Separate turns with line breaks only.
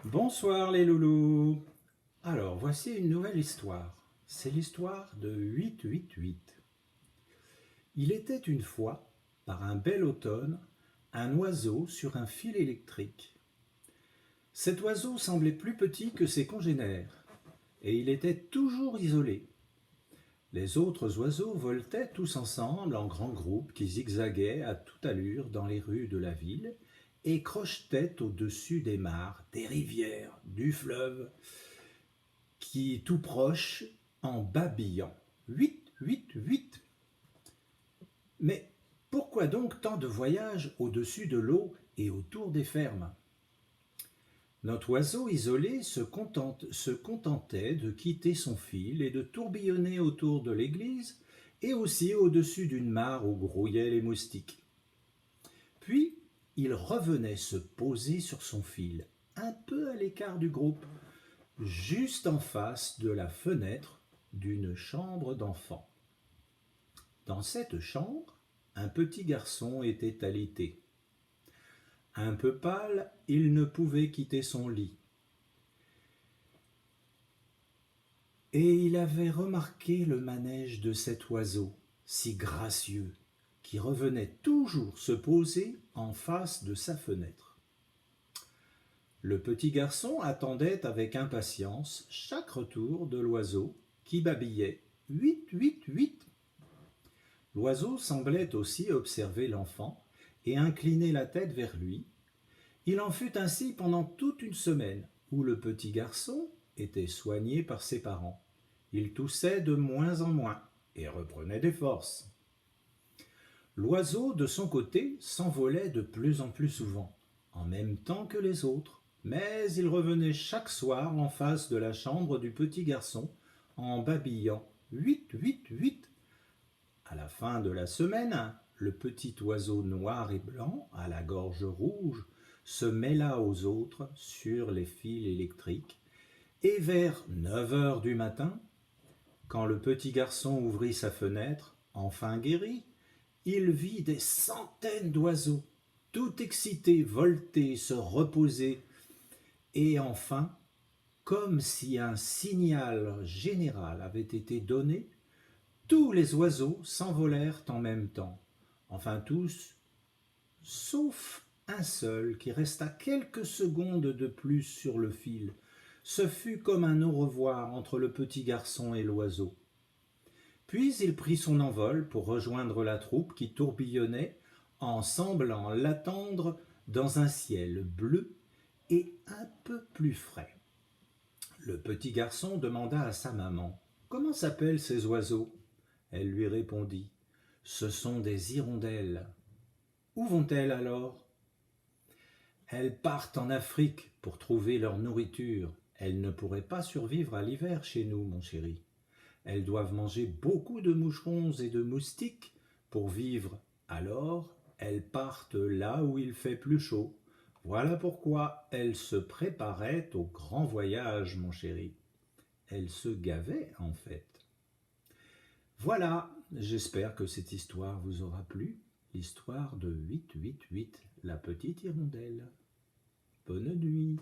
Bonsoir les loulous. Alors voici une nouvelle histoire. C'est l'histoire de 888. Il était une fois, par un bel automne, un oiseau sur un fil électrique. Cet oiseau semblait plus petit que ses congénères, et il était toujours isolé. Les autres oiseaux voletaient tous ensemble en grands groupes qui zigzaguaient à toute allure dans les rues de la ville et crochetaient au-dessus des mares, des rivières, du fleuve, qui tout proche en babillant. 8. Mais pourquoi donc tant de voyages au-dessus de l'eau et autour des fermes? Notre oiseau isolé se contentait de quitter son fil et de tourbillonner autour de l'église et aussi au-dessus d'une mare où grouillaient les moustiques. Puis, il revenait se poser sur son fil, un peu à l'écart du groupe, juste en face de la fenêtre d'une chambre d'enfant. Dans cette chambre, un petit garçon était alité. Un peu pâle, il ne pouvait quitter son lit. Et il avait remarqué le manège de cet oiseau, si gracieux, qui revenait toujours se poser en face de sa fenêtre. Le petit garçon attendait avec impatience chaque retour de l'oiseau qui babillait « 8. » L'oiseau semblait aussi observer l'enfant et incliner la tête vers lui. Il en fut ainsi pendant toute une semaine, où le petit garçon était soigné par ses parents. Il toussait de moins en moins et reprenait des forces. L'oiseau, de son côté, s'envolait de plus en plus souvent, en même temps que les autres, mais il revenait chaque soir en face de la chambre du petit garçon en babillant « 8. » À la fin de la semaine, le petit oiseau noir et blanc, à la gorge rouge, se mêla aux autres sur les fils électriques, et vers 9 heures du matin, quand le petit garçon ouvrit sa fenêtre, enfin guéri, il vit des centaines d'oiseaux, tout excités, volter, se reposer, et enfin, comme si un signal général avait été donné, tous les oiseaux s'envolèrent en même temps, enfin tous, sauf un seul qui resta quelques secondes de plus sur le fil. Ce fut comme un au revoir entre le petit garçon et l'oiseau. Puis il prit son envol pour rejoindre la troupe qui tourbillonnait en semblant l'attendre dans un ciel bleu et un peu plus frais. Le petit garçon demanda à sa maman « Comment s'appellent ces oiseaux ?» Elle lui répondit « Ce sont des hirondelles. » « Où vont-elles alors ?»« Elles partent en Afrique pour trouver leur nourriture. Elles ne pourraient pas survivre à l'hiver chez nous, mon chéri. Elles doivent manger beaucoup de moucherons et de moustiques pour vivre. Alors, elles partent là où il fait plus chaud. Voilà pourquoi elles se préparaient au grand voyage, mon chéri. Elles se gavaient, en fait. Voilà, j'espère que cette histoire vous aura plu. L'histoire de 8, la petite hirondelle. Bonne nuit.